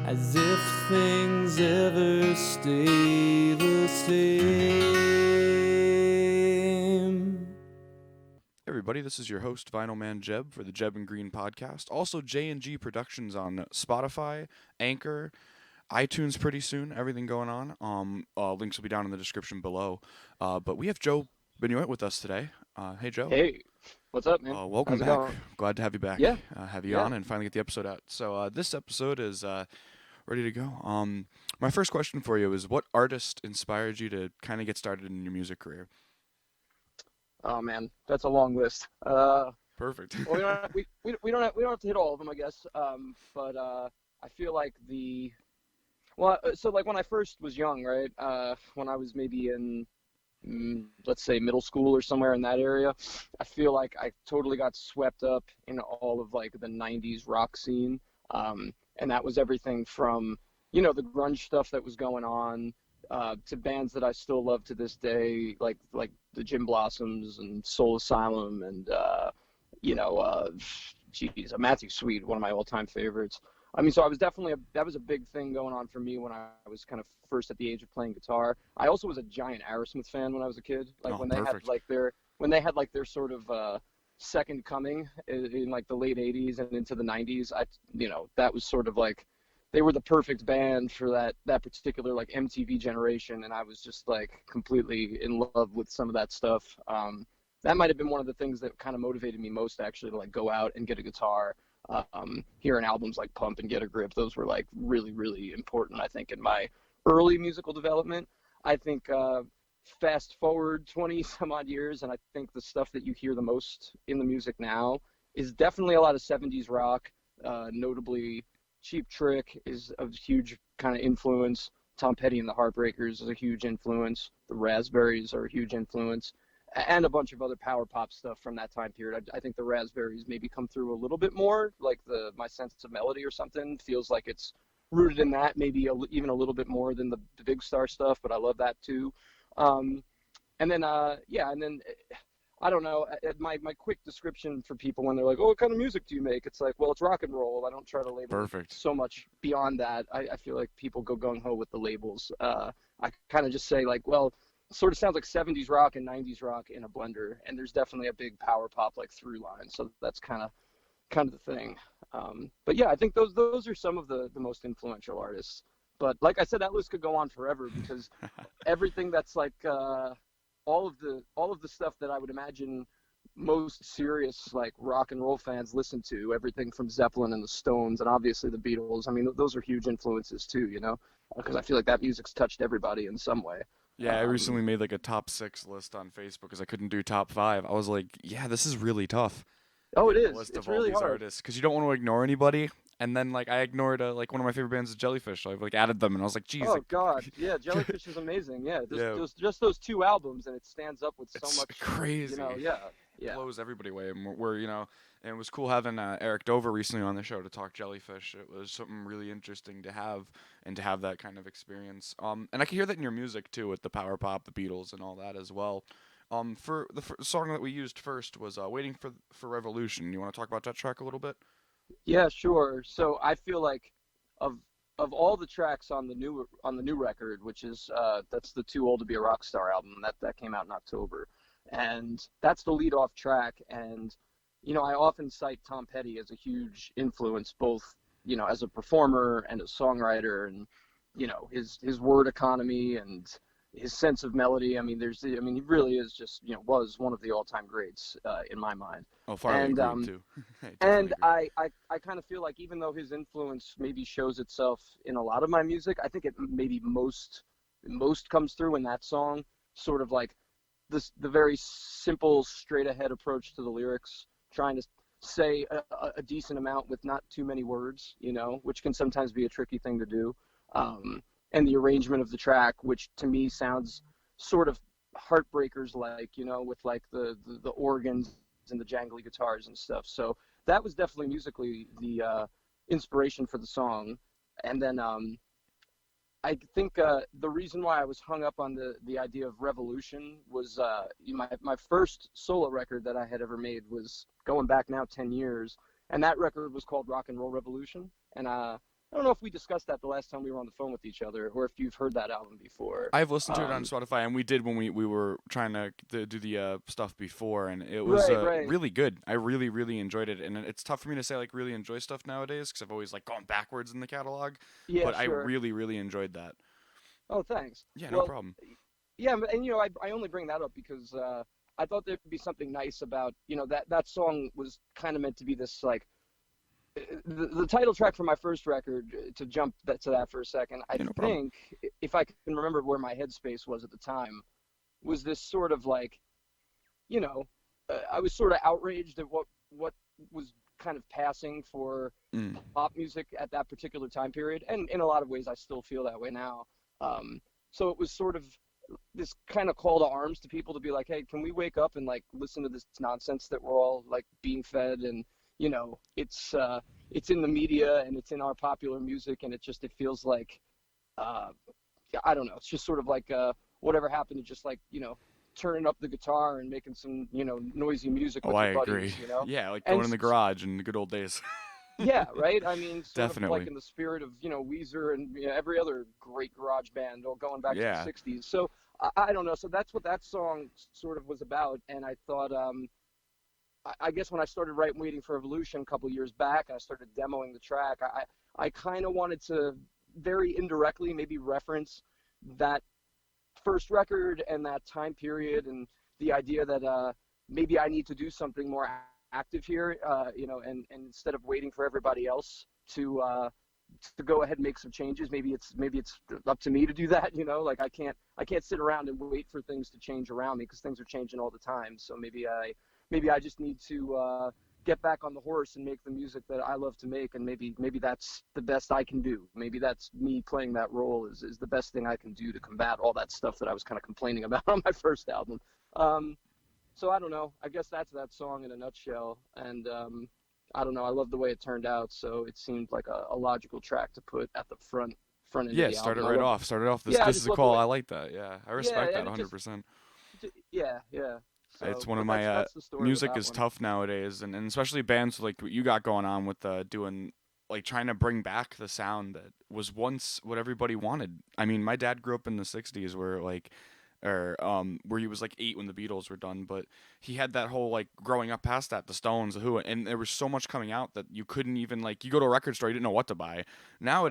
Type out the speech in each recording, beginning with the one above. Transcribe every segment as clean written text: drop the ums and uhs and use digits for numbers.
as if things ever stay the same. Hey everybody, this is your host Vinyl Man Jebb for the Jebb and Green podcast. Also J&G Productions on Spotify, Anchor, iTunes pretty soon. Everything going on. Links will be down in the description below. But we have Joe Benoit with us today. Hey Joe. Hey, what's up, man? Welcome How's it back. going? Glad to have you back. Yeah, Have you yeah. on and finally get the episode out. So this episode is ready to go. My first question for you is, what artist inspired you to kind of get started in your music career? Oh man, that's a long list. Perfect. Well, we don't have to hit all of them, I guess. But I feel like so like when I first was young, right? When I was maybe in let's say middle school or somewhere in that area, I feel like I totally got swept up in all of like the '90s rock scene. And that was everything from the grunge stuff that was going on, to bands that I still love to this day, like the Gin Blossoms and Soul Asylum, and Matthew Sweet, one of my all-time favorites. I mean, so I was definitely that was a big thing going on for me when I was kind of first at the age of playing guitar. I also was a giant Aerosmith fan when I was a kid. Like Oh, when they had perfect. their sort of second coming in like the late '80s and into the '90s. That was sort of like they were the perfect band for that particular like MTV generation, and I was just like completely in love with some of that stuff. That might have been one of the things that kind of motivated me most, actually, to like go out and get a guitar. Hearing albums like Pump and Get a Grip, those were like really, really important, I think, in my early musical development. I think fast forward 20 some odd years, and I think the stuff that you hear the most in the music now is definitely a lot of '70s rock. Notably, Cheap Trick is a huge kind of influence. Tom Petty and the Heartbreakers is a huge influence. The Raspberries are a huge influence, and a bunch of other power pop stuff from that time period. I think the Raspberries maybe come through a little bit more, like My Sense of Melody or something feels like it's rooted in that, maybe even a little bit more than the Big Star stuff, but I love that too. Um, and then I don't know. My quick description for people when they're like, "Oh, what kind of music do you make?" It's like, well, it's rock and roll. I don't try to label it Perfect. so much beyond that. I feel like people go gung ho with the labels. I kind of just say like, well, sort of sounds like '70s rock and '90s rock in a blender, and there's definitely a big power pop like through line. So that's kind of the thing. But yeah, I think those are some of the most influential artists. But like I said, that list could go on forever because everything that's like all of the stuff that I would imagine most serious like rock and roll fans listen to, everything from Zeppelin and the Stones and obviously the Beatles. I mean, those are huge influences too, because I feel like that music's touched everybody in some way. Yeah, I Um, recently made like a top 6 list on Facebook because I couldn't do top 5. I was like, yeah, this is really tough. oh, it Getting a is. list of It's all really these hard. artists because you don't want to ignore anybody. And then like I ignored like one of my favorite bands is Jellyfish. So I've like added them and I was like, geez, Oh like, God, yeah, Jellyfish is amazing. Yeah, yeah, there's just those two albums, and it stands up with so it's much. crazy. Yeah, It yeah. blows everybody away. And and it was cool having Eric Dover recently on the show to talk Jellyfish. It was something really interesting to have and to have that kind of experience. And I can hear that in your music too, with the power pop, the Beatles, and all that as well. For the song that we used first was "Waiting for Revolution." You want to talk about that track a little bit? Yeah, sure. So I feel like of of all the tracks on the new record, which is that's the Too Old to Be a Rock Star album that came out in October, and that's the lead off track. And I often cite Tom Petty as a huge influence, both as a performer and a songwriter, and his word economy and his sense of melody. He really is just was one of the all-time greats in my mind. Oh, farly And agreed too. I definitely and agree. I kind of feel like even though his influence maybe shows itself in a lot of my music, I think it maybe most comes through in that song. Sort of like the very simple, straight ahead approach to the lyrics, trying to say a decent amount with not too many words, which can sometimes be a tricky thing to do. And the arrangement of the track, which to me sounds sort of Heartbreakers like, with like the organs and the jangly guitars and stuff. So that was definitely musically the inspiration for the song. And then I think the reason why I was hung up on the idea of revolution was my first solo record that I had ever made was going back now 10 years, and that record was called Rock and Roll Revolution. And I don't know if we discussed that the last time we were on the phone with each other, or if you've heard that album before. I've listened to it on Spotify, and we did when we were trying to do the stuff before, and it was Right. really good. I really really enjoyed it, and it's tough for me to say like really enjoy stuff nowadays because I've always like gone backwards in the catalog, Yeah, but I sure. really really enjoyed that. Oh, thanks. Yeah, no Well, problem. yeah, and I only bring that up because I thought there'd be something nice about, that song was kind of meant to be this like the title track for my first record. To jump to that for a second, I Yeah, no problem. think if I can remember where my headspace was at the time, was this sort of like, you know, I was sort of outraged at what was kind of passing for Mm. pop music at that particular time period, and in a lot of ways, I still feel that way now. So it was sort of this kind of call to arms to people to be like, hey, can we wake up and like listen to this nonsense that we're all like being fed, and it's in the media and it's in our popular music, and it feels like uh, I don't know. It's just sort of like whatever happened to just like turning up the guitar and making some noisy music Oh, with I your agree. buddies. Yeah, like And going in the garage in the good old days. yeah, right. I mean, sort of like Definitely. in the spirit of Weezer and every other great garage band, all going back to the Yeah. '60s. So I don't know. So that's what that song sort of was about. And I thought, I guess when I started writing "Waiting for Evolution" a couple years back, and I started demoing the track, I kind of wanted to very indirectly maybe reference that first record and that time period, and the idea that maybe I need to do something more active here, and instead of waiting for everybody else to go ahead and make some changes, maybe it's up to me to do that. Like I can't sit around and wait for things to change around me, because things are changing all the time. So maybe I just need to get back on the horse and make the music that I love to make, and maybe that's the best I can do. Maybe that's me playing that role is the best thing I can do to combat all that stuff that I was kind of complaining about on my first album. Um, so I don't know. I guess that's that song in a nutshell. And I don't know. I love the way it turned out, so it seemed like a logical track to put at the front end of Yeah, the start it album. right off. Start it off. This Yeah, I this is just a love the call. way. I like that. Yeah, I Yeah, respect that and it just 100%. yeah. It's So, one of but my that's the story with music that is one. tough nowadays, and especially bands like what you got going on with doing like trying to bring back the sound that was once what everybody wanted. I mean, my dad grew up in the '60s where like or where he was like 8 when the Beatles were done, but he had that whole like growing up past that, the Stones, the Who, and there was so much coming out that you couldn't even like you go to a record store, you didn't know what to buy.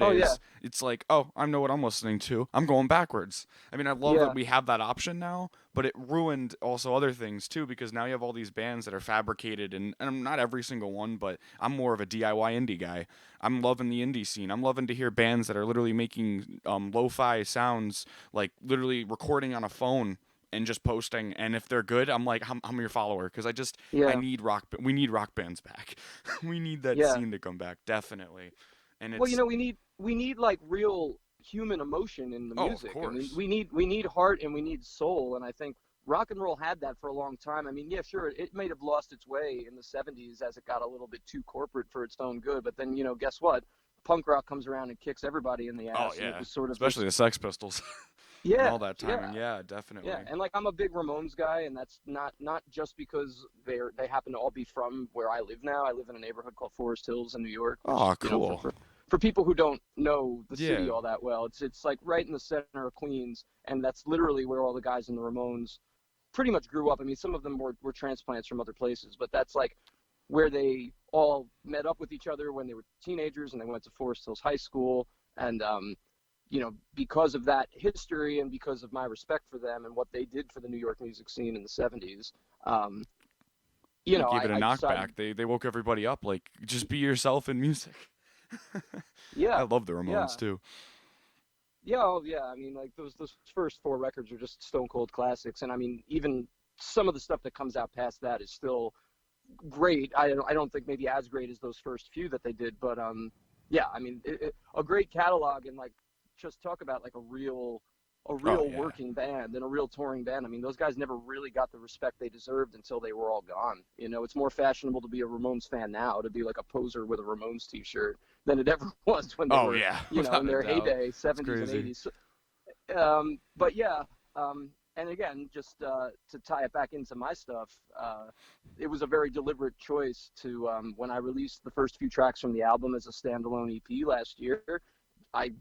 Oh yeah, Nowadays, it's like, oh, I know what I'm listening to. I'm going backwards. I mean, I love that yeah, we have that option now, but it ruined also other things too because now you have all these bands that are fabricated, and I'm not every single one, but I'm more of a DIY indie guy. I'm loving the indie scene. I'm loving to hear bands that are literally making lo-fi sounds, like literally recording on a phone and just posting. And if they're good, I'm like, I'm your follower because I yeah. need rock. We need rock bands back. We need that Yeah. scene to come back, definitely. And Well, it's we need like real human emotion in the oh, of music. I mean, course. we need heart and we need soul, and I think rock and roll had that for a long time. I mean, yeah, sure, it may have lost its way in the '70s as it got a little bit too corporate for its own good, but then, guess what? Punk rock comes around and kicks everybody in the Oh ass, and it yeah, was sort of especially this. the Sex Pistols and Yeah, all that timing. yeah. Yeah, Yeah, definitely. and like I'm a big Ramones guy, and that's not just because they happen to all be from where I live now. I live in a neighborhood called Forest Hills in New York, which Oh, for, cool. for for people who don't know the city Yeah. all that well, it's like right in the center of Queens, and that's literally where all the guys in the Ramones pretty much grew up. I mean, some of them were transplants from other places, but that's like where they all met up with each other when they were teenagers, and they went to Forest Hills High School, and because of that history and because of my respect for them and what they did for the New York music scene in the '70s, um, They gave it a I decided, knockback. They woke everybody up. Like, just be yourself in music. I yeah, love the yeah, Ramones too. yeah, oh yeah. I mean, like those first four records are just stone cold classics, and I mean, even some of the stuff that comes out past that is still great. I don't think maybe as great as those first few that they did, but yeah, I mean, a great catalog, and like just talk about like a Oh real yeah. working band and a real touring band. I mean, those guys never really got the respect they deserved until they were all gone. It's more fashionable to be a Ramones fan now, to be like a poser with a Ramones t-shirt, than it ever was when they Oh were, yeah. in Without a their doubt. heyday, It's '70s and crazy. '80s. But yeah, and again, just to tie it back into my stuff, it was a very deliberate choice to when I released the first few tracks from the album as a standalone EP last year. I,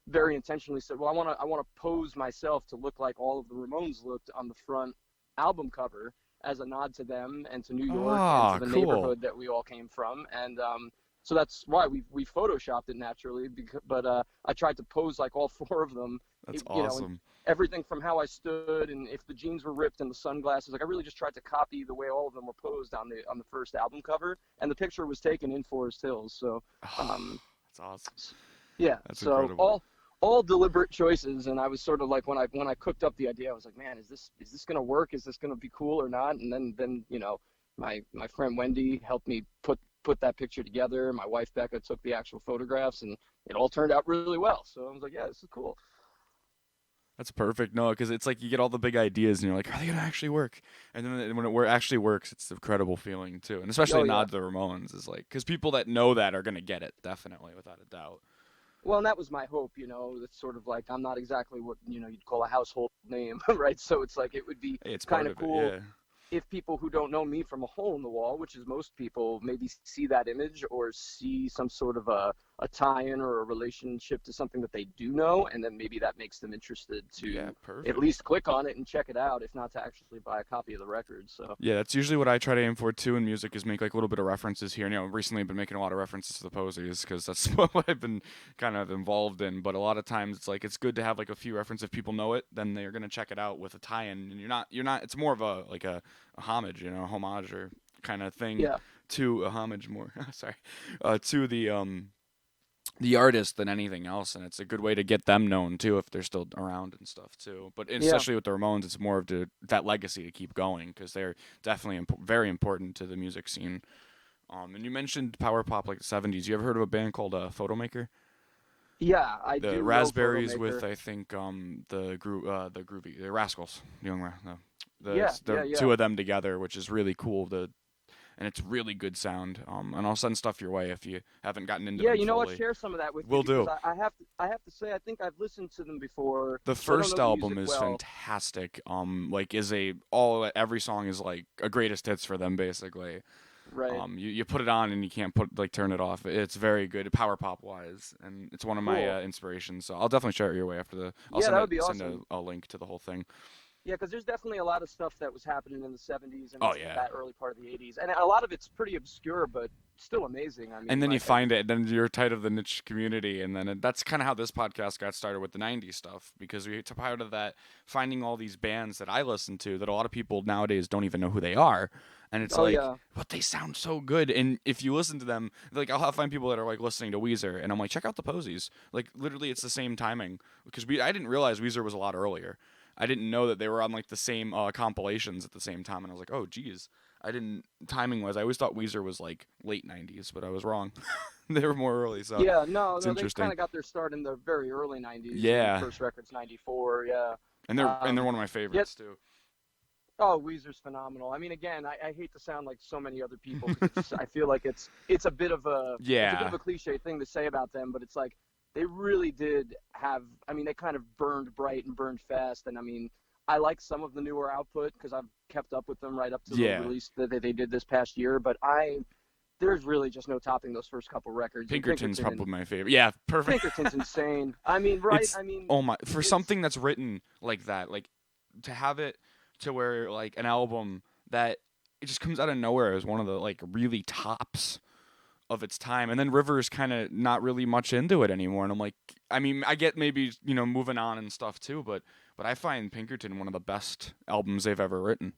very intentionally said, well, I want to pose myself to look like all of the Ramones looked on the front album cover as a nod to them and to New York and to the cool. neighborhood that we all came from. And so that's why we photoshopped it naturally. But I tried to pose like all four of them. That's awesome. Everything from how I stood and if the jeans were ripped and the sunglasses, like I really just tried to copy the way all of them were posed on the first album cover. And the picture was taken in Forest Hills. So that's awesome. Yeah. That's so incredible. all deliberate choices, and I was sort of like when I cooked up the idea, I was like, man, is this gonna work? Is this gonna be cool or not? And then my friend Wendy helped me put that picture together. My wife Becca took the actual photographs, and it all turned out really well. So I was like, yeah, this is cool. That's perfect. No, because it's like you get all the big ideas and you're like, are they gonna actually work? And then when it actually works, it's an incredible feeling too. And especially nod to the Ramones is like, because people that know that are gonna get it definitely without a doubt. Well, and that was my hope, It's sort of like I'm not exactly what you'd call a household name, right? So it's like it would be kind of cool. Yeah. If people who don't know me from a hole in the wall, which is most people, maybe see that image or see some sort of a tie-in or a relationship to something that they do know, and then maybe that makes them interested to at least click on it and check it out, if not to actually buy a copy of the record. So yeah, that's usually what I try to aim for too in music, is make like a little bit of references here. Recently I've been making a lot of references to the Posies because that's what I've been kind of involved in. But a lot of times it's like it's good to have like a few references. If people know it, then they're gonna check it out with a tie-in, and you're not. It's more of a homage, a homage or kind of thing to a homage more. Sorry, to the artist than anything else, and it's a good way to get them known too if they're still around and stuff too. But especially with the Ramones, it's more of that legacy to keep going because they're definitely very important to the music scene. And you mentioned power pop like the 70s. You ever heard of a band called Photomaker? Yeah, I do. The Raspberries with I think the Groovy, the Rascals, two of them together, which is really cool. And it's really good sound. And I'll send stuff your way if you haven't gotten into them. Yeah, you know what? Share some of that with me. Will do. I have to say I think I've listened to them before. The first album is fantastic. Every song is like a greatest hits for them basically. Right. You put it on and you can't turn it off. It's very good, power pop wise, and it's one of my inspirations. So I'll definitely share it your way after the. That would be send awesome. a link to the whole thing. Yeah, because there's definitely a lot of stuff that was happening in the 70s and that early part of the 80s. And a lot of it's pretty obscure, but still amazing. I mean, and then you find it, and then you're tight of the niche community. And then that's kind of how this podcast got started with the 90s stuff, because we took part of that, finding all these bands that I listen to that a lot of people nowadays don't even know who they are. And it's but they sound so good. And if you listen to them, like I'll find people that are like listening to Weezer, and I'm like, check out the Posies. Like literally, it's the same timing, because I didn't realize Weezer was a lot earlier. I didn't know that they were on like the same compilations at the same time, and I was like, oh geez, timing wise, I always thought Weezer was like late 90s, but I was wrong. They were more early. So they kind of got their start in the very early 90s. Yeah, the first record's 94. Yeah, and they're one of my favorites too. Oh, Weezer's phenomenal. I mean, again, I hate to sound like so many other people. I feel like it's a bit of a cliche thing to say about them, but it's like they really did have. I mean, they kind of burned bright and burned fast, and I mean, I like some of the newer output because I've kept up with them right up to the release that they did this past year. But there's really just no topping those first couple records. Pinkerton's probably my favorite. Yeah, perfect. Pinkerton's insane. I mean, right? For something that's written like that, like to have it to where like an album that it just comes out of nowhere as one of the like really tops of its time, and then River's kind of not really much into it anymore, and I'm like, I mean, I get maybe moving on and stuff too, but I find Pinkerton one of the best albums they've ever written.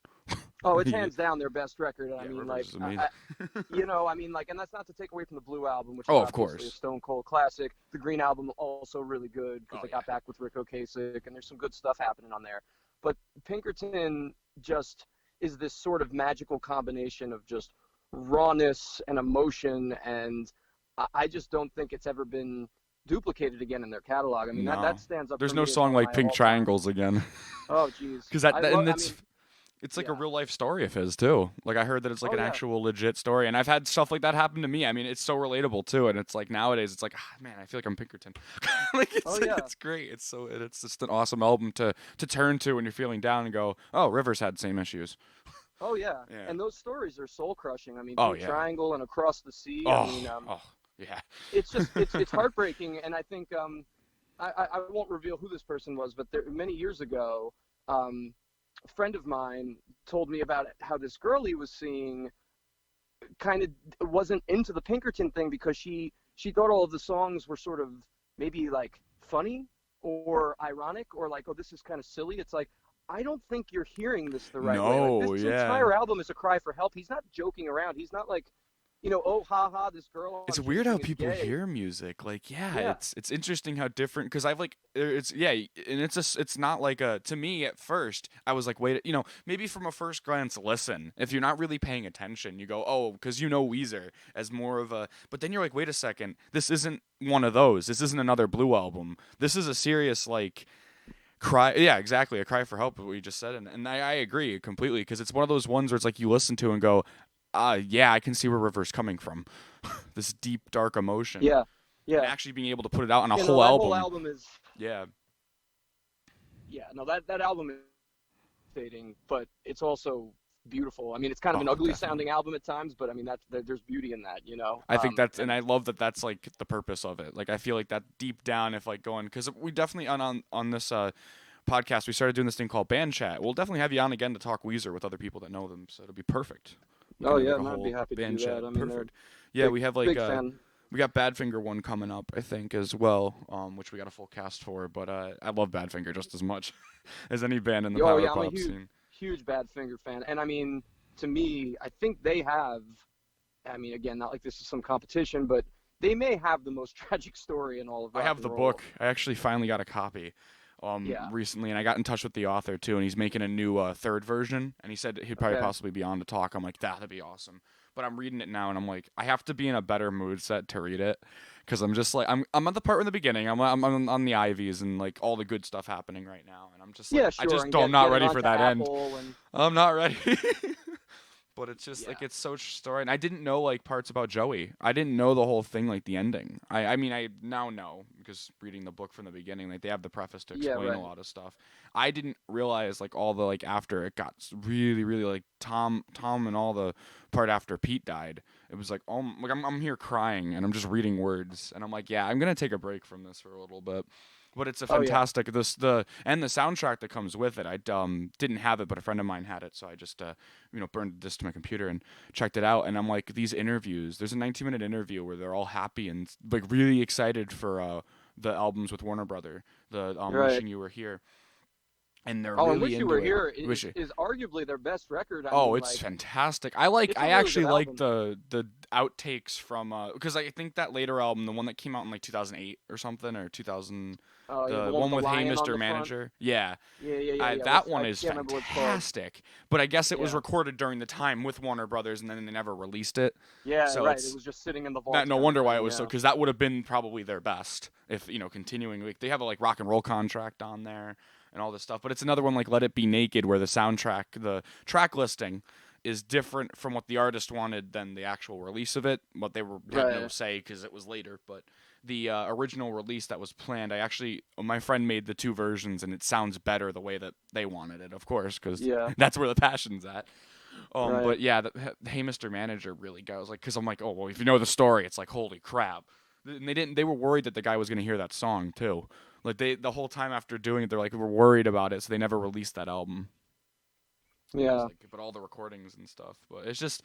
Oh, it's hands down their best record. I mean, River's like, and that's not to take away from the Blue album, which is of course a Stone Cold classic. The Green album also really good because they got back with Rick Ocasek, and there's some good stuff happening on there. But Pinkerton just is this sort of magical combination of just rawness and emotion, and I just don't think it's ever been duplicated again in their catalog. I mean, that stands up. There's no song like Pink Triangles again. Oh, geez. Because It's like a Yeah. real life story of his too. Like I heard that it's like Oh an yeah. actual legit story, and I've had stuff like that happen to me. I mean, it's so relatable too, and it's like nowadays it's like, man, I feel like I'm Pinkerton. Oh yeah. It's great. It's just an awesome album to turn to when you're feeling down and go, oh, Rivers had the same issues. Oh yeah. Yeah. And those stories are soul crushing. I mean, Oh Pink yeah. Triangle and Across the Sea. I mean, Oh yeah. it's just it's heartbreaking. And I think I won't reveal who this person was, but there, many years ago, a friend of mine told me about how this girl he was seeing kind of wasn't into the Pinkerton thing because she thought all of the songs were sort of maybe like funny or ironic or like, oh, this is kind of silly. It's like, I don't think you're hearing this the right way. Like, No, this yeah. entire album is a cry for help. He's not joking around. He's not like, oh, ha ha, this girl It's I'm weird how chasing is people gay. hear music. Like, yeah, Yeah. it's interesting how different. Because I've like, it's yeah, and it's not like a to me at first. I was like, wait, maybe from a first glance, listen. If you're not really paying attention, you go, oh, because Weezer as more of a. But then you're like, wait a second, this isn't one of those. This isn't another Blue album. This is a serious like cry. Yeah, exactly, a cry for help. What you just said, and I agree completely because it's one of those ones where it's like you listen to and go, yeah, I can see where River's coming from. This deep, dark emotion, Yeah. and Yeah. actually being able to put it out on a You know, whole that whole album. album is, Yeah, yeah, no, that album is devastating, but it's also beautiful. I mean, it's kind of an oh, ugly definitely. sounding album at times, but I mean, there's beauty in that. I think that's, and And I love that. That's like the purpose of it. Like I feel like that deep down, if like going, because we definitely on this podcast, we started doing this thing called Band Chat. We'll definitely have you on again to talk Weezer with other people that know them. So it'll be perfect. We can oh do yeah, like a and I'd be whole happy to Band do that. Chat. I mean, they're Perfect. Yeah, big we have like big fan. we got Badfinger one coming up, I think, as well, which we got a full cast for. But I love Badfinger just as much as any band in the Oh power yeah, I'm a pop scene. huge Badfinger fan, and I mean, to me, I think they have. I mean, again, not like this is some competition, but they may have the most tragic story in all of I rock have and the roll. book. I actually finally got a copy Yeah. recently, and I got in touch with the author too, and he's making a new third version, and he said he'd probably Okay. possibly be on to talk. I'm like, that'd be awesome. But I'm reading it now, and I'm like, I have to be in a better mood set to read it, because I'm just like, I'm at the part in the beginning. I'm on the Ivies and like all the good stuff happening right now, and I'm just like, Yeah, sure, and I'm not getting ready for onto that end. Apple and I'm not ready. But it's just yeah. like it's such story, and I didn't know like parts about Joey. I didn't know the whole thing, like the ending. I mean, I now know because reading the book from the beginning, like they have the preface to Yeah, explain a right. lot of stuff. I didn't realize like all the like after it got really really like Tom and all the part after Pete died. It was like like I'm here crying and I'm just reading words and I'm like, yeah, I'm gonna take a break from this for a little bit. But it's a Oh yeah. fantastic the soundtrack that comes with it. I didn't have it, but a friend of mine had it, so I just burned this to my computer and checked it out. And I'm like, these interviews. There's a 19-minute interview where they're all happy and like really excited for the albums with Warner Brother, the Right. Wishing You Were Here, and they're Oh, and really Wish You into Were it. Here Wish is arguably their best record. I Oh, mean, it's like, fantastic. it's a I really good actually like album. the outtakes from because I think that later album, the one that came out in like 2008 or something or 2000, Oh yeah, the the one with one the with Hey lion on Mr. the front. Manager. Yeah. Yeah. That I one is can't remember what it's called. fantastic. But I guess it was Yeah. recorded during the time with Warner Brothers and then they never released it. Yeah, So right. It it's was just sitting in the not vaults, no kind of wonder why it thing. was so Yeah. because that would have been probably their best if continuing like they have a like rock and roll contract on there and all this stuff. But it's another one like Let It Be Naked where the track listing is different from what the artist wanted than the actual release of it. But they had no Right. say because it was later. But the original release that was planned, my friend made the two versions and it sounds better the way that they wanted it, of course, because Yeah. that's where the passion's at. Right. But yeah, Hey Mr. Manager really goes like, because I'm like, oh well, if you know the story, it's like holy crap. And they didn't. They were worried that the guy was gonna hear that song too. Like the whole time after doing it, they're like, we were worried about it, so they never released that album. And it was Yeah. like, but all the recordings and stuff. But it's just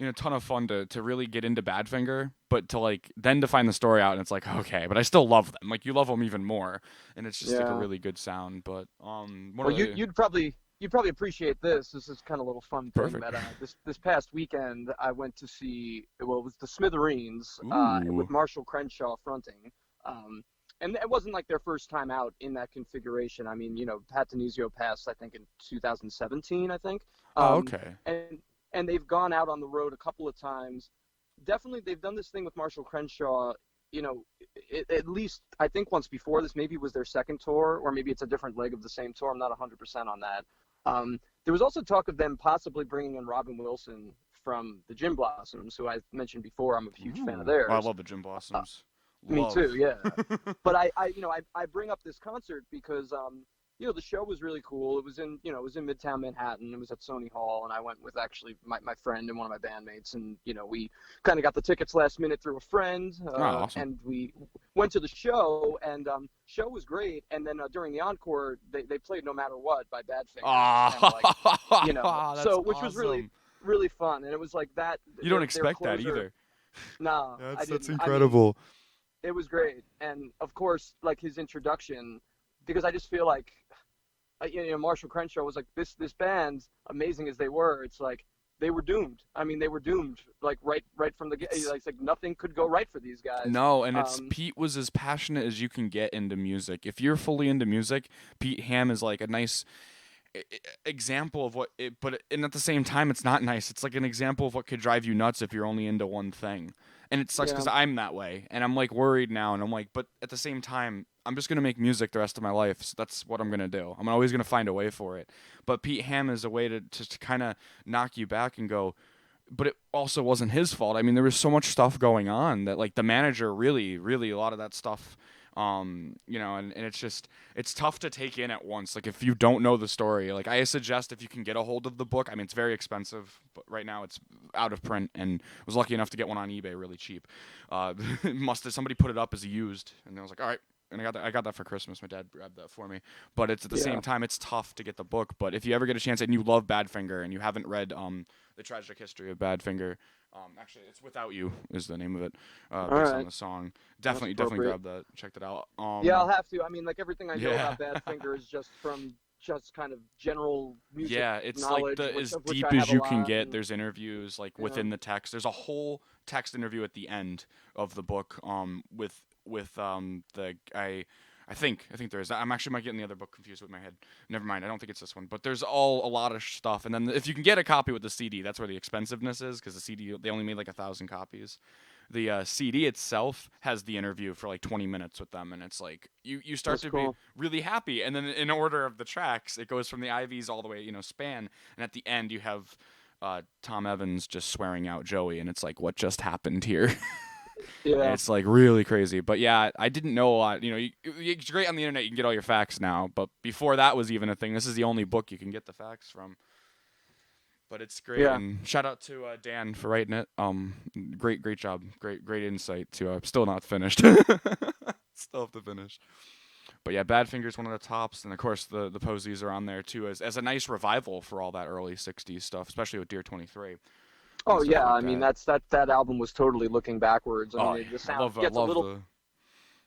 a ton of fun to really get into Badfinger, but to like then to find the story out and it's like okay, but I still love them. Like you love them even more, and it's just like a Yeah. really good sound. But one Well, of the you'd probably appreciate this. This is kind of a little fun thing perfect. that this past weekend I went to see. Well, it was the Smithereens with Ooh. Marshall Crenshaw fronting. And it wasn't like their first time out in that configuration. I mean, Pat Denizio passed, I think, in 2017, I think. Oh, Um, okay. and they've gone out on the road a couple of times. Definitely, they've done this thing with Marshall Crenshaw. At least I think once before this, maybe it was their second tour, or maybe it's a different leg of the same tour. I'm not 100% on that. There was also talk of them possibly bringing in Robin Wilson from the Gin Blossoms, who I mentioned before. I'm a huge fan of theirs. Oh, I love the Gin Blossoms. Me too, yeah. But I bring up this concert because the show was really cool. It was in Midtown Manhattan. It was at Sony Hall, and I went with actually my friend and one of my bandmates, and we kind of got the tickets last minute through a friend, awesome. and we went to the show, and show was great. And then during the encore, they played No Matter What by Badfinger. That's which was really fun, and it was like that. You don't expect that either. No, that's incredible. It was great, and of course, like his introduction, because I just feel like, Marshall Crenshaw was like, this band, amazing as they were, it's like they were doomed. I mean, they were doomed, like right from the get. It's like nothing could go right for these guys. No, and Pete was as passionate as you can get into music. If you're fully into music, Pete Ham is like a nice example of and at the same time, it's not nice. It's like an example of what could drive you nuts if you're only into one thing. And it sucks because I'm that way, and I'm like worried now, and I'm like, but at the same time, I'm just gonna make music the rest of my life. So that's what I'm gonna do. I'm always gonna find a way for it. But Pete Ham is a way to kind of knock you back and go. But it also wasn't his fault. I mean, there was so much stuff going on that, like, the manager really, a lot of that stuff. And it's tough to take in at once. Like, if you don't know the story, like, I suggest if you can get a hold of the book. I mean, it's very expensive, but right now it's out of print, and I was lucky enough to get one on eBay really cheap. Somebody put it up as a used, and I was like, all right. And I got that for Christmas. My dad grabbed that for me. But it's at the same time, it's tough to get the book. But if you ever get a chance and you love Badfinger and you haven't read The Tragic History of Badfinger, actually, it's Without You is the name of it, based on the song. Definitely grab that. Check that out. I'll have to. I mean, like, everything I know about Badfinger is just from kind of general music it's knowledge, like as deep as you can get. There's interviews like within the text. There's a whole text interview at the end of the book with the guy. I think there is. I'm actually might getting the other book confused with my head. Never mind. I don't think it's this one. But there's a lot of stuff. And then if you can get a copy with the CD, that's where the expensiveness is, because the CD, they only made like 1,000 copies. The CD itself has the interview for like 20 minutes with them, and it's like you start to be really happy. And then in order of the tracks, it goes from the IVs all the way, span. And at the end, you have Tom Evans just swearing out Joey, and it's like, what just happened here? Yeah. It's like really crazy. But yeah, I didn't know a lot. It's great on the internet. You can get all your facts now. But before that was even a thing, this is the only book you can get the facts from. But it's great. Yeah. And shout out to Dan for writing it. Great job. Great insight too. I'm still not finished. Still have to finish. But yeah, Badfinger's one of the tops. And of course the Posies are on there too as a nice revival for all that early 60s stuff, especially with Dear 23. Oh yeah, like I mean that album was totally looking backwards. I mean, the sound gets a little.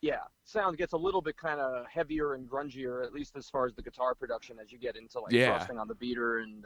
Yeah, sound gets a little bit kind of heavier and grungier, at least as far as the guitar production, as you get into like Frosting on the Beater and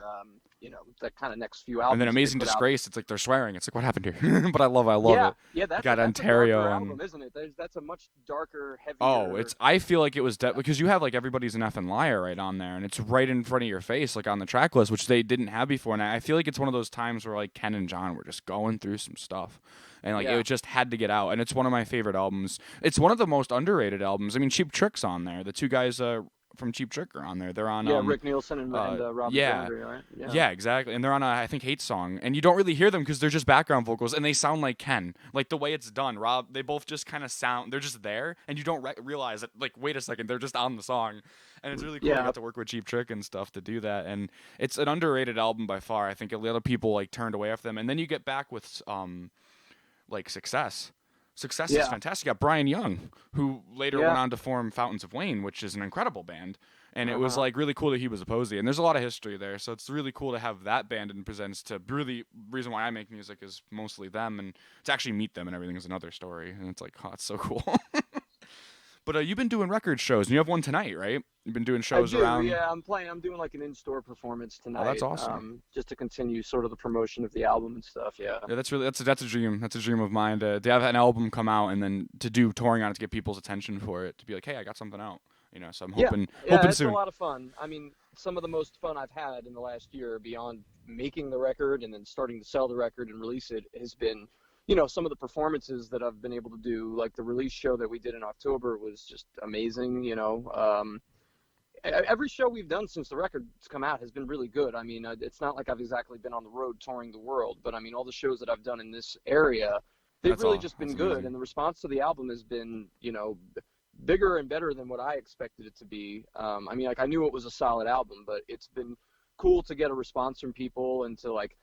that kind of next few albums. And then Amazing Disgrace, it's like they're swearing. It's like, what happened here? But I love it. Yeah, that's Ontario a darker album, isn't it? That's a much darker, heavier. Oh, I feel like it was because you have like Everybody's an Effing Liar right on there, and it's right in front of your face, like on the track list, which they didn't have before. And I feel like it's one of those times where like Ken and John were just going through some stuff. And like it just had to get out, and it's one of my favorite albums. It's one of the most underrated albums. I mean, Cheap Trick's on there. The two guys from Cheap Trick are on there. They're on Rick Nielsen and Rob Zombie, right? Yeah, exactly. And they're on I think Hate Song, and you don't really hear them because they're just background vocals, and they sound like Ken. Like the way it's done, they both just kind of sound. They're just there, and you don't realize that. Like, wait a second, they're just on the song, and it's really cool. I got to work with Cheap Trick and stuff to do that, and it's an underrated album by far. I think a lot of people like turned away from them, and then you get back with like Success. Success is fantastic. You got Brian Young, who later went on to form Fountains of Wayne, which is an incredible band. And it was like really cool that he was a Posey. And there's a lot of history there. So it's really cool to have that band in presents to really reason why I make music is mostly them. And to actually meet them and everything is another story. And it's like, oh, it's so cool. But you've been doing record shows, and you have one tonight, right? You've been doing shows around. Yeah, I'm doing like an in-store performance tonight. Oh, that's awesome. Just to continue sort of the promotion of the album and stuff. Yeah. Yeah, that's a dream. That's a dream of mine to have an album come out and then to do touring on it to get people's attention for it. To be like, hey, I got something out. So I'm hoping it's soon. a lot of fun. I mean, some of the most fun I've had in the last year, beyond making the record and then starting to sell the record and release it, has been. Some of the performances that I've been able to do, like the release show that we did in October was just amazing, every show we've done since the record's come out has been really good. I mean, it's not like I've exactly been on the road touring the world, but I mean, all the shows that I've done in this area, they've really just been That's good. amazing. And the response to the album has been, bigger and better than what I expected it to be. I mean, like I knew it was a solid album, but it's been cool to get a response from people and to like,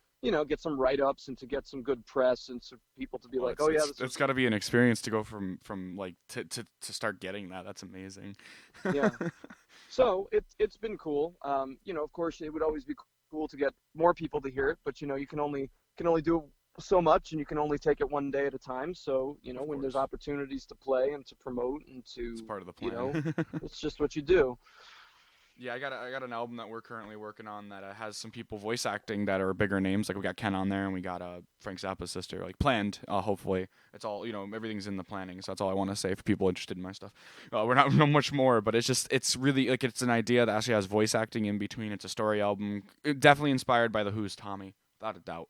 get some write-ups and to get some good press and for people to be Well, like, oh yeah, this it's was, got to be an experience to go from like to start getting that. That's amazing. yeah. So it's been cool. Of course, it would always be cool to get more people to hear it, but you can only do so much, and you can only take it one day at a time. So Of when there's course. opportunities to play and to promote and It's to part of the plan. it's just what you do. Yeah, I got an album that we're currently working on that has some people voice acting that are bigger names. Like we got Ken on there, and we got Frank Zappa's sister. Like planned, hopefully. It's all everything's in the planning. So that's all I want to say for people interested in my stuff. We're not no much more, but it's really like it's an idea that actually has voice acting in between. It's a story album, definitely inspired by the Who's Tommy, without a doubt.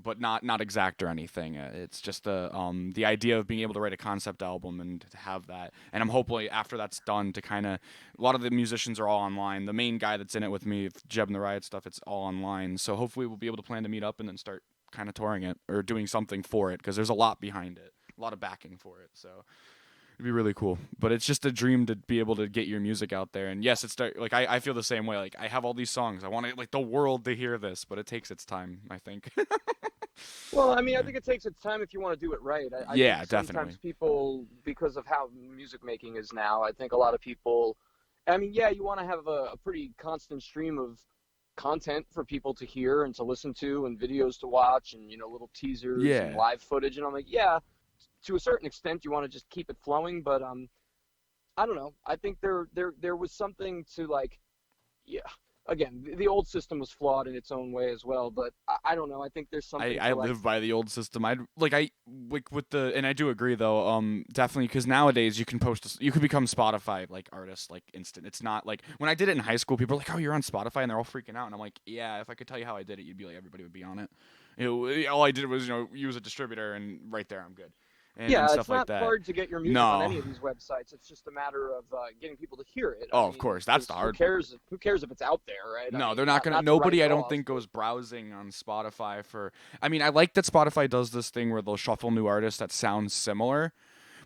But not exact or anything. It's just the idea of being able to write a concept album and to have that. And I'm hopefully after that's done to kind of a lot of the musicians are all online. The main guy that's in it with me, Jebb and the Riot stuff, it's all online. So hopefully we'll be able to plan to meet up and then start kind of touring it or doing something for it because there's a lot behind it, a lot of backing for it. So it'd be really cool. But it's just a dream to be able to get your music out there. And yes, it's like I feel the same way. Like I have all these songs. I want like the world to hear this, but it takes its time, I think. Well, I mean, I Yeah. think it takes its time if you want to do it right. I think Yeah, sometimes definitely. people, because of how music making is now, I think a lot of people, I mean, yeah, you want to have a pretty constant stream of content for people to hear and to listen to and videos to watch and, little teasers and Yeah. live footage. And I'm like, yeah, to a certain extent, you want to just keep it flowing. But I don't know. I think there was something to like, yeah. Again, the old system was flawed in its own way as well, but I don't know. I think there's something I to like, live by the old system. I like with the and I do agree though. Definitely because nowadays you can you can become Spotify like artists like instant. It's not like when I did it in high school. People are like, "Oh, you're on Spotify," and they're all freaking out. And I'm like, "Yeah, if I could tell you how I did it, you'd be like, everybody would be on it. All I did was use a distributor, and right there, I'm good, and yeah, stuff it's like not that. hard to get your music on No, any of these websites. It's just a matter of getting people to hear it. I oh, of mean, course, that's because the who hard part. cares? Who cares if it's out there, right? I No, they're mean, not gonna. not to write Nobody, it I don't off, think, but goes browsing on Spotify for. I mean, I like that Spotify does this thing where they'll shuffle new artists that sound similar.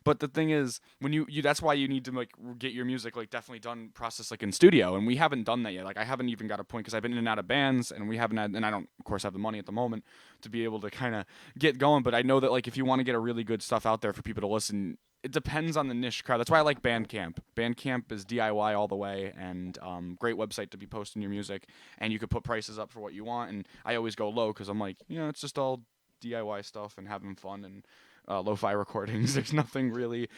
But the thing is, when that's why you need to like get your music like definitely done process like in studio, and we haven't done that yet. Like I haven't even got a point because I've been in and out of bands, and we haven't had, and I don't of course have the money at the moment to be able to kind of get going. But I know that like if you want to get a really good stuff out there for people to listen, it depends on the niche crowd. That's why I like Bandcamp. Bandcamp is DIY all the way, and great website to be posting your music, and you could put prices up for what you want. And I always go low because I'm like, it's just all DIY stuff and having fun and lo-fi recordings. There's nothing really.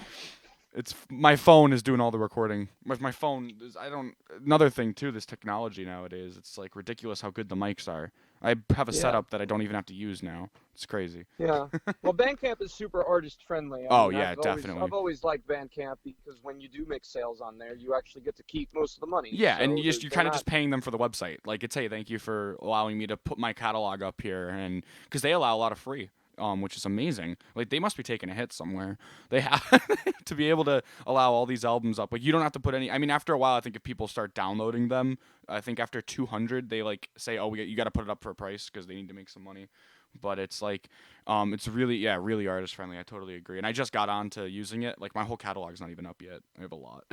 It's my phone is doing all the recording. With my phone, I don't. Another thing too, this technology nowadays, it's like ridiculous how good the mics are. I have a yeah, setup that I don't even have to use now. It's crazy. yeah. Well, Bandcamp is super artist friendly. I Oh mean, yeah, I've definitely. always liked Bandcamp because when you do make sales on there, you actually get to keep most of the money. Yeah, and So you're they're kind of not. just paying them for the website. Like it's hey, thank you for allowing me to put my catalog up here, and because they allow a lot of free. Which is amazing. Like they must be taking a hit somewhere. They have to be able to allow all these albums up. Like you don't have to put any. I mean, after a while, I think if people start downloading them, I think after 200, they like say, "Oh, you got to put it up for a price because they need to make some money." But it's like, it's really really artist friendly. I totally agree. And I just got on to using it. Like my whole catalog's not even up yet. I have a lot.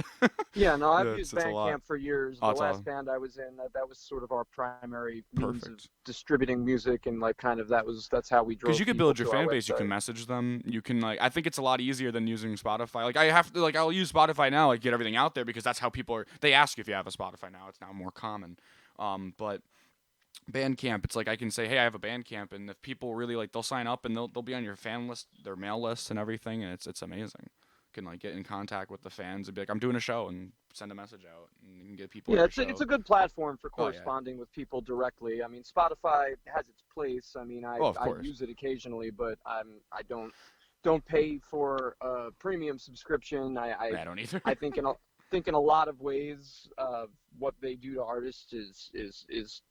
Yeah, no, I've Yeah, used it's a lot. Bandcamp for years. Oh, The it's all last band I was in, that was sort of our primary means of perfect. distributing music, and like kind of that's how we Because drove you could people build your to our fan base, you can website. message them, you can like. I think it's a lot easier than using Spotify. Like I have to like I'll use Spotify now, like get everything out there because that's how people are. They ask you if you have a Spotify now. It's now more common. But Bandcamp, it's like I can say, hey, I have a Bandcamp, and if people really like, they'll sign up and they'll be on your fan list, their mail list, and everything, and it's amazing. You can like get in contact with the fans and be like, I'm doing a show, and send a message out, and you can get people at Yeah, your it's show. a good platform for Oh yeah. corresponding with people directly. I mean, Spotify has its place. I mean, Oh, of I course. use it occasionally, but I don't pay for a premium subscription. I don't either. I think in a lot of ways, what they do to artists is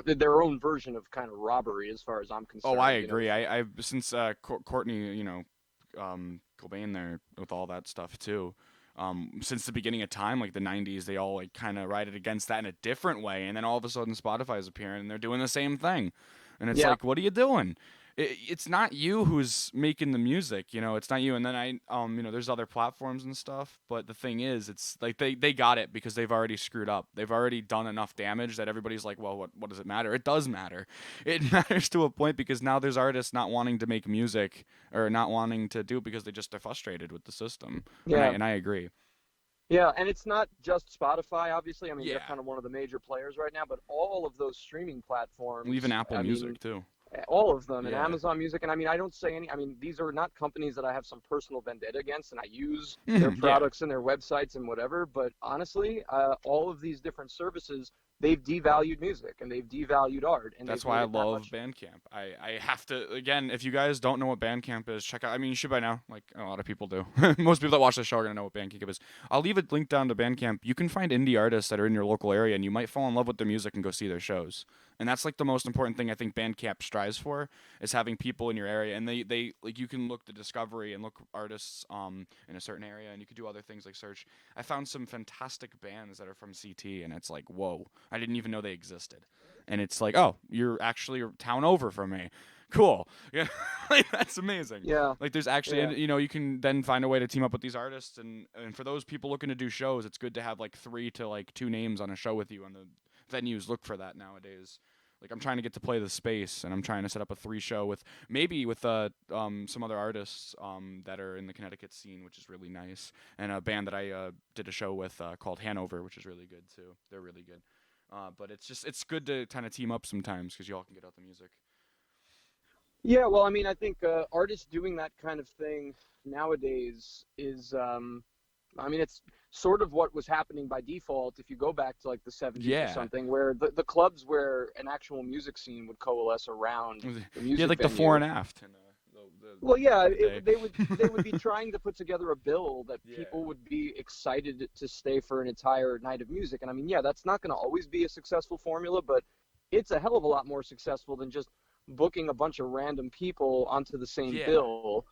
their own version of kind of robbery, as far as I'm Oh, I concerned. agree. I since Courtney, Cobain there with all that stuff too. since the beginning of time, like the 90s, they all like kind of rided against that in a different way. And then all of a sudden Spotify is appearing and they're doing the same thing. And it's Yeah. like, what are you doing? It's not you who's making the music, it's not you. And then there's other platforms and stuff. But the thing is, it's like they got it because they've already screwed up. They've already done enough damage that everybody's like, well, what does it matter? It does matter. It matters to a point because now there's artists not wanting to make music or not wanting to do it because they're frustrated with the system. Yeah. And I agree. Yeah, and it's not just Spotify, obviously. I mean, Yeah. they're kind of one of the major players right now, but all of those streaming platforms. Even Apple Music, too. All of them, and Yeah. Amazon Music. And I mean, I don't say these are not companies that I have some personal vendetta against, and I use their products and their websites and whatever. But honestly, all of these different services, they've devalued music and they've devalued art. And that's why I love Bandcamp. I have to, again, if you guys don't know what Bandcamp is, check out. I mean, you should by now. Like a lot of people do. Most people that watch the show are gonna know what Bandcamp is. I'll leave a link down to Bandcamp. You can find indie artists that are in your local area, and you might fall in love with their music and go see their shows. And that's like the most important thing I think Bandcamp strives for, is having people in your area. And they like, you can look the discovery and look artists in a certain area, and you could do other things like search. I found some fantastic bands that are from CT, and it's like, whoa, I didn't even know they existed. And it's like, oh, you're actually a town over from me. Cool. Yeah, like, that's amazing. Yeah. Like there's actually, you can then find a way to team up with these artists, and for those people looking to do shows, it's good to have like 3 to like 2 names on a show with you on the venues. Look for that nowadays. Like I'm trying to get to play the Space, and I'm trying to set up a 3 show with some other artists that are in the Connecticut scene, which is really nice, and a band that I did a show with called Hanover, which is really good too. They're really good. But it's good to kind of team up sometimes because y'all can get out the music. Yeah, well, I mean, I think artists doing that kind of thing nowadays is, it's sort of what was happening by default if you go back to like the 70s or something, where the clubs where an actual music scene would coalesce around the music like venue. the fore and aft. They would be trying to put together a bill that people would be excited to stay for an entire night of music. And I mean, that's not going to always be a successful formula, but it's a hell of a lot more successful than just booking a bunch of random people onto the same bill.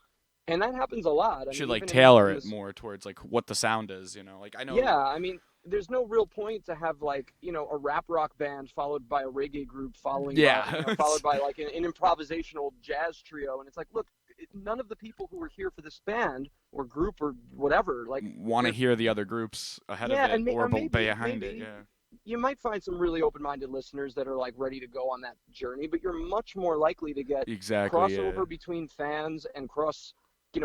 And that happens a lot. I should tailor it more towards like what the sound is, like I know. Yeah, I mean, there's no real point to have like, a rap rock band followed by a reggae group followed by like an improvisational jazz trio. And it's like, look, none of the people who are here for this band or group or whatever like want to hear the other groups ahead of it or behind it. Yeah. You might find some really open-minded listeners that are like ready to go on that journey, but you're much more likely to get crossover between fans and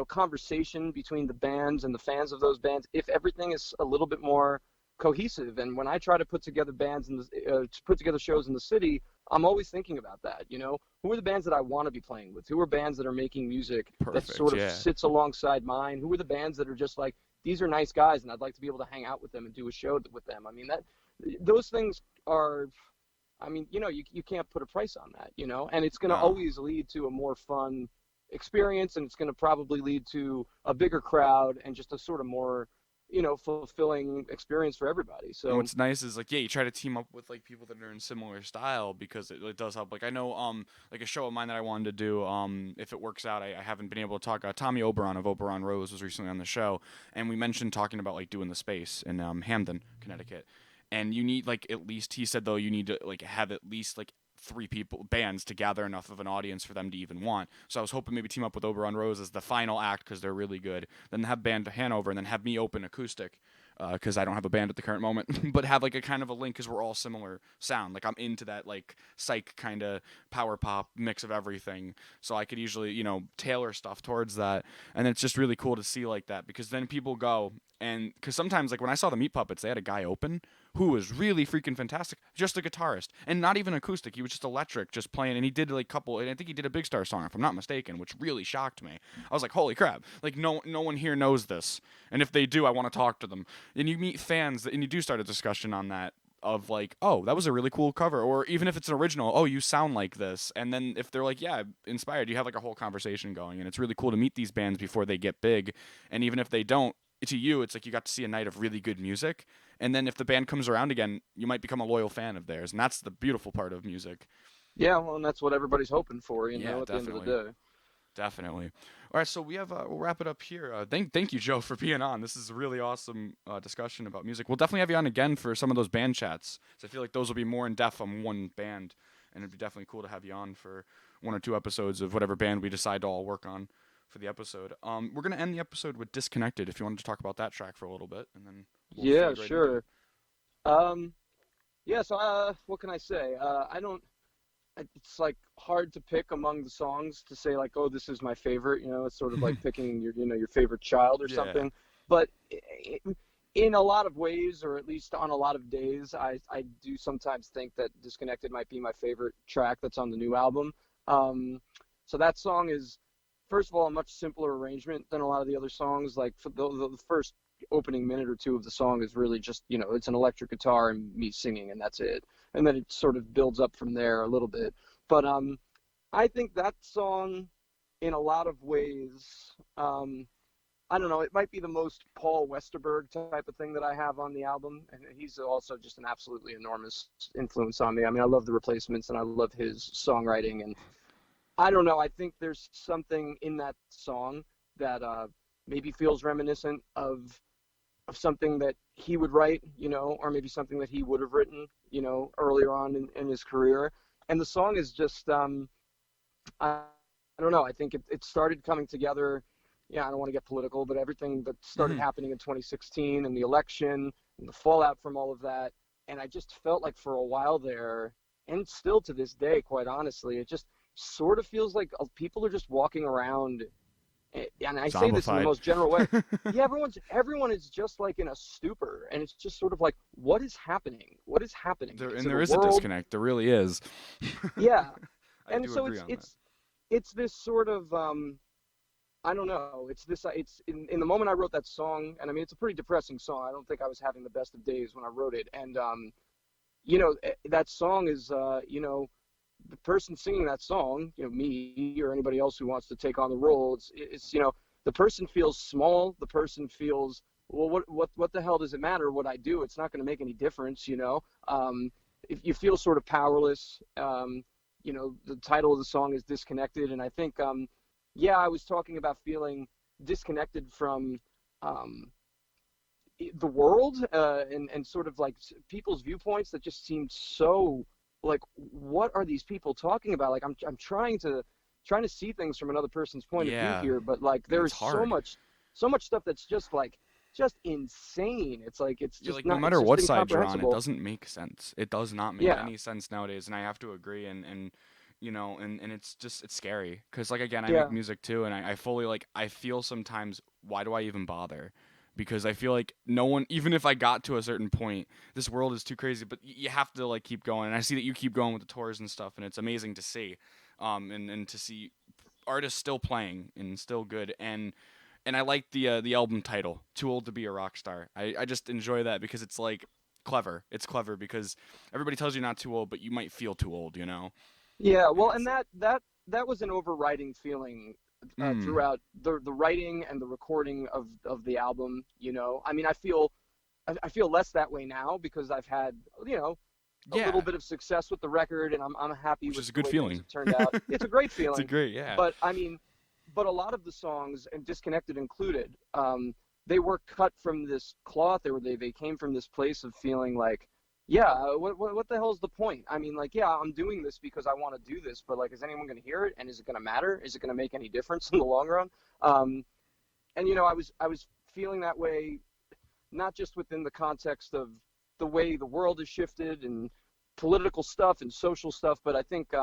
conversation between the bands and the fans of those bands if everything is a little bit more cohesive. And when I try to put together bands to put together shows in the city, I'm always thinking about that. Who are the bands that I want to be playing with? Who are bands that are making music that sort of sits alongside mine? Who are the bands that are just like, these are nice guys and I'd like to be able to hang out with them and do a show with them? I mean, those things are, you can't put a price on that, and it's going to always lead to a more fun experience, and it's going to probably lead to a bigger crowd and just a sort of more fulfilling experience for everybody. So and what's nice is like you try to team up with like people that are in similar style because it does help. Like I know like a show of mine that I wanted to do if it works out, I haven't been able to talk. Tommy Oberon of Oberon Rose was recently on the show, and we mentioned talking about like doing the Space in Hamden, Connecticut. And you need like at least, he said though, you need to like have at least like 3 bands to gather enough of an audience for them to even want. So I was hoping maybe team up with Oberon Rose as the final act because they're really good. Then have band Hanover and then have me open acoustic because I don't have a band at the current moment. But have like a kind of a link because we're all similar sound. Like I'm into that like psych kind of power pop mix of everything. So I could usually tailor stuff towards that. And it's just really cool to see like that because then people go and because sometimes like when I saw the Meat Puppets, they had a guy open who was really freaking fantastic, just a guitarist, and not even acoustic. He was just electric, just playing, and he did like couple, and I think he did a Big Star song, if I'm not mistaken, which really shocked me. I was like, holy crap, like no one here knows this, and if they do, I want to talk to them. And you meet fans, and you do start a discussion on that, of like, oh, that was a really cool cover, or even if it's an original, oh, you sound like this, and then if they're like, yeah, inspired, you have like a whole conversation going, and it's really cool to meet these bands before they get big, and even if they don't, to you, it's like you got to see a night of really good music. And then if the band comes around again, you might become a loyal fan of theirs. And that's the beautiful part of music. Yeah, well, and that's what everybody's hoping for, at definitely. the end of the day. Definitely. All right, so we'll wrap it up here. Thank you, Joe, for being on. This is a really awesome discussion about music. We'll definitely have you on again for some of those band chats. So I feel like those will be more in depth on one band, and it'd be definitely cool to have you on for 1 or 2 episodes of whatever band we decide to all work on for the episode. We're gonna end the episode with "Disconnected." If you wanted to talk about that track for a little bit, and then we'll Yeah, fade right into sure. it. Yeah, so what can I say? I don't. It's like hard to pick among the songs to say like, oh, this is my favorite. You know, it's sort of like picking your favorite child or Yeah. something. But in a lot of ways, or at least on a lot of days, I do sometimes think that "Disconnected" might be my favorite track that's on the new album. So that song is, first of all, a much simpler arrangement than a lot of the other songs. Like for the first opening minute or two of the song is really just, it's an electric guitar and me singing, and that's it. And then it sort of builds up from there a little bit. But I think that song, in a lot of ways, I don't know, it might be the most Paul Westerberg type of thing that I have on the album. And he's also just an absolutely enormous influence on me. I mean, I love the Replacements and I love his songwriting. And I don't know, I think there's something in that song that maybe feels reminiscent of something that he would write, or maybe something that he would have written, earlier on in his career. And the song is just, I don't know, I think it started coming together. Yeah, I don't want to get political, but everything that started happening in 2016 and the election and the fallout from all of that. And I just felt like for a while there, and still to this day, quite honestly, it just sort of feels like people are just walking around, and I say this in the Zombified. most general way. Yeah, everyone is just like in a stupor, and it's just sort of like, what is happening? What is happening? There is a disconnect. There really is. Yeah, I and do so agree on that. it's this sort of I don't know. It's in the moment I wrote that song, and I mean it's a pretty depressing song. I don't think I was having the best of days when I wrote it, and that song is the person singing that song, me or anybody else who wants to take on the role, it's the person feels small. The person feels, well, what the hell does it matter what I do? It's not going to make any difference, if you feel sort of powerless. The title of the song is "Disconnected," and I think, yeah, I was talking about feeling disconnected from the world, and sort of like people's viewpoints that just seemed so like, what are these people talking about? Like I'm trying to see things from another person's point of view Yeah, here, but like and it's there's hard. so much stuff that's just insane. It's like it's Yeah, just like no not it's matter just what side you're on, it incomprehensible. doesn't make sense. It does not make Yeah, any sense nowadays, and I have to agree. And it's scary because like again, I make yeah, music too, and I fully like I feel sometimes why do I even bother? Because I feel like no one, even if I got to a certain point, this world is too crazy. But you have to like keep going, and I see that you keep going with the tours and stuff, and it's amazing to see, and to see artists still playing and still good, and I like the album title, "Too Old to Be a Rock Star." I just enjoy that because it's like clever. It's clever because everybody tells you not too old, but you might feel too old, yeah. And Well, and it's that was an overriding feeling mm, throughout the writing and the recording of the album. I mean, I feel less that way now because I've had, a little yeah, bit of success with the record, and I'm happy which with is a the good way things feeling. have turned out. It's a great It's a feeling, great, yeah. but I mean, but a lot of the songs, and "Disconnected" included, they were cut from this cloth. They came from this place of feeling like, yeah, what the hell is the point? I mean, like, yeah, I'm doing this because I want to do this, but like, is anyone going to hear it? And is it going to matter? Is it going to make any difference in the long run? Um, and I was feeling that way, not just within the context of the way the world has shifted and political stuff and social stuff, but I think,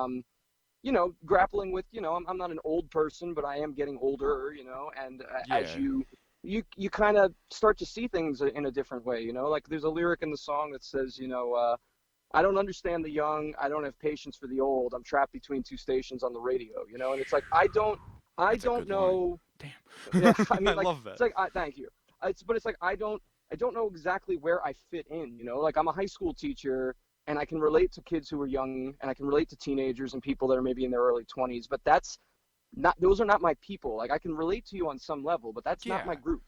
grappling with, I'm not an old person, but I am getting older, and as Yeah. you kind of start to see things in a different way, like there's a lyric in the song that says, I don't understand the young, I don't have patience for the old, I'm trapped between two stations on the radio, and it's like, I That's a don't good line. know. Yeah, Damn. I I mean, like, love that. it's like, thank you. But it's like, I don't know exactly where I fit in, like I'm a high school teacher and I can relate to kids who are young and I can relate to teenagers and people that are maybe in their early 20s, but those are not my people. Like I can relate to you on some level, but that's not my group.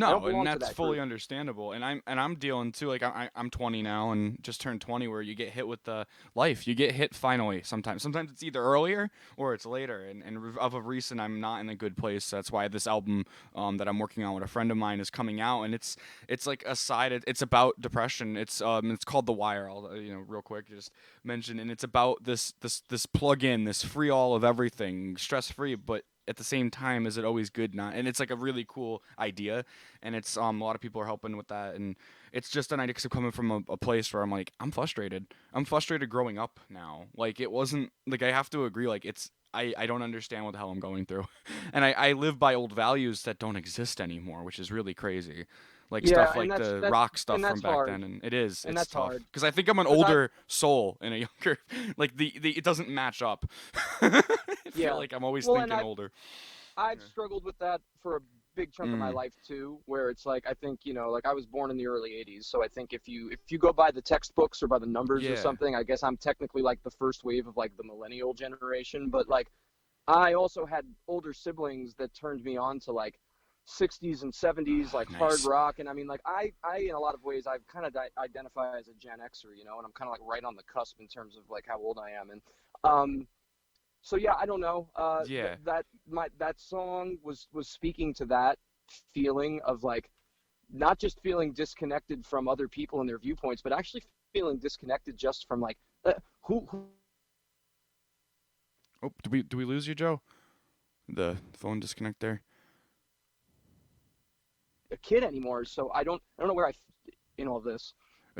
I don't No, and belong to that's that fully group. understandable. And I'm dealing too. Like I'm 20 now and just turned 20, where you get hit with the life. You get hit finally. Sometimes it's either earlier or it's later. And of a recent, I'm not in a good place. That's why this album that I'm working on with a friend of mine is coming out, and it's like a side. It's about depression. It's called The Wire. I'll real quick just mention, and it's about this plug-in, this free all of everything, stress free, but at the same time, is it always good? Not, and it's like a really cool idea, and it's a lot of people are helping with that, and it's just an idea because I'm coming from a place where I'm like, I'm frustrated. I'm frustrated growing up now. Like it wasn't like, I have to agree. Like I don't understand what the hell I'm going through, and I live by old values that don't exist anymore, which is really crazy. Like Yeah, stuff and like that's the that, rock stuff and from that's back hard, then, and and it's that's tough hard because I think I'm an because I older soul in a younger. Like the it doesn't match up. I feel yeah. like I'm always Well, and thinking older. I've Yeah. struggled with that for a big chunk of my Mm, life too, where it's like I think, like I was born in the early 80s, so I think if you go by the textbooks or by the numbers or yeah. something, I guess I'm technically like the first wave of like the millennial generation, but like I also had older siblings that turned me on to like 60s and 70s like hard Nice. rock, and I mean like I in a lot of ways I've kind of identify as a Gen Xer, and I'm kind of like right on the cusp in terms of like how old I am, and so yeah, I don't know. Yeah. That song was speaking to that feeling of like not just feeling disconnected from other people and their viewpoints, but actually feeling disconnected just from like who Oh, do we lose you, Joe? The phone disconnect there. a kid anymore. So I don't know where in all this.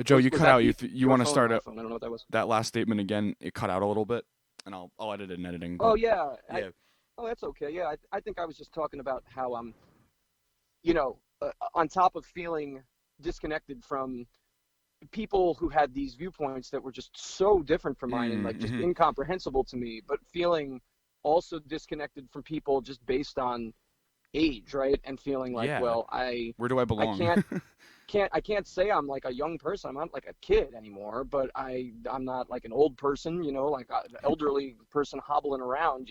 Joe, you Was cut that out. You your want to phone or start my up phone? I don't know what that was. that last statement again? It cut out a little bit, and I'll edit it in editing. Oh But yeah, yeah. oh that's okay. Yeah, I think I was just talking about how on top of feeling disconnected from people who had these viewpoints that were just so different from mine and like just Mm-hmm. incomprehensible to me, but feeling also disconnected from people just based on age, right? And feeling like, Yeah. well, I Where do I I belong? can't say I'm like a young person. I'm not like a kid anymore, but I'm not like an old person, like an elderly person hobbling around,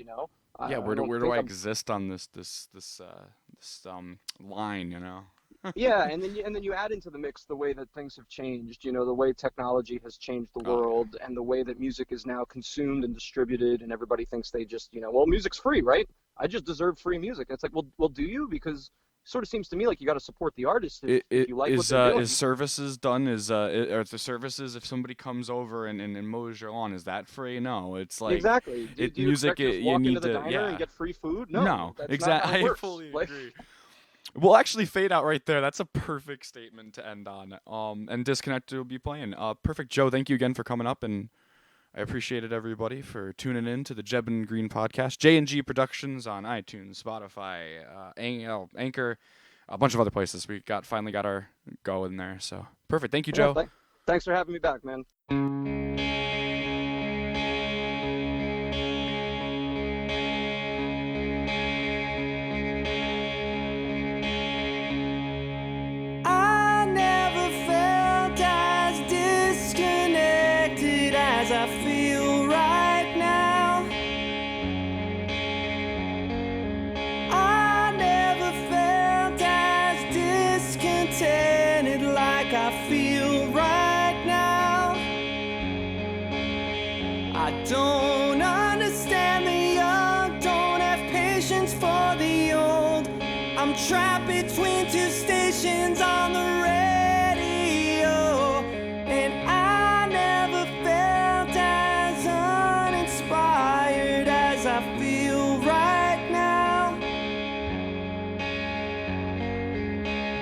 Yeah. I don't Where do think I I'm. exist on this line? Yeah, and then you add into the mix the way that things have changed, the way technology has changed the Oh yeah. world and the way that music is now consumed and distributed, and everybody thinks they just, well, music's free, right? I just deserve free music. And it's like, well, do you? Because it sort of seems to me like you got to support the artist if It you like what they're is doing. services done? Are the services, if somebody comes over and mows your lawn, is that free? No, it's like Exactly. Do, it do you music. expect to just You walk into need the to, diner and yeah. get free food? No, No, that's not how it exactly. I works. fully Like, agree. We'll actually fade out right there. That's a perfect statement to end on. And Disconnected will be playing. Perfect, Joe. Thank you again for coming up, and I appreciated everybody for tuning in to the Jebb and Green podcast. J&G Productions on iTunes, Spotify, Anchor, a bunch of other places. We finally got our go in there. So perfect. Thank you, yeah, Joe. thanks for having me back, man. I never felt as disconnected as I feel right now. I never felt as discontented like I feel right now. I don't understand the young, don't have patience for the old. I'm trapped between two stations on the radio, and I never felt as uninspired as I feel right now.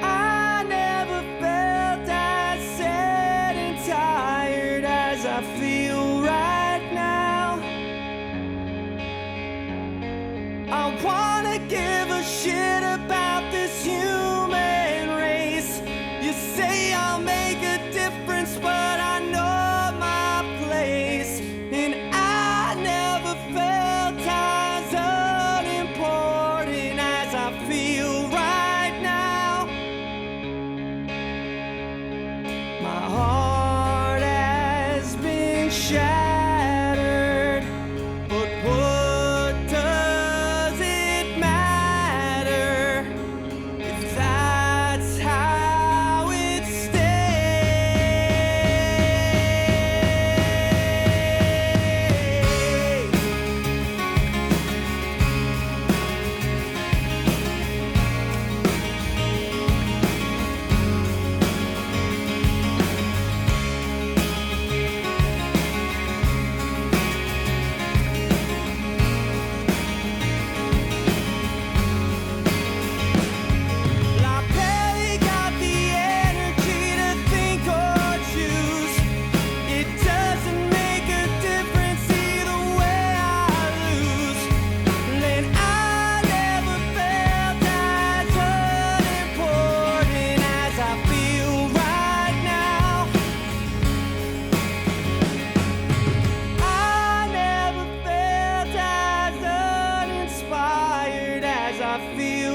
I never felt as sad and tired as I feel right now. I wanna give a shit about this human race. You say I'll make a difference, but I know my place. And I never felt as unimportant as I feel right now. My heart has been shattered, but what does I feel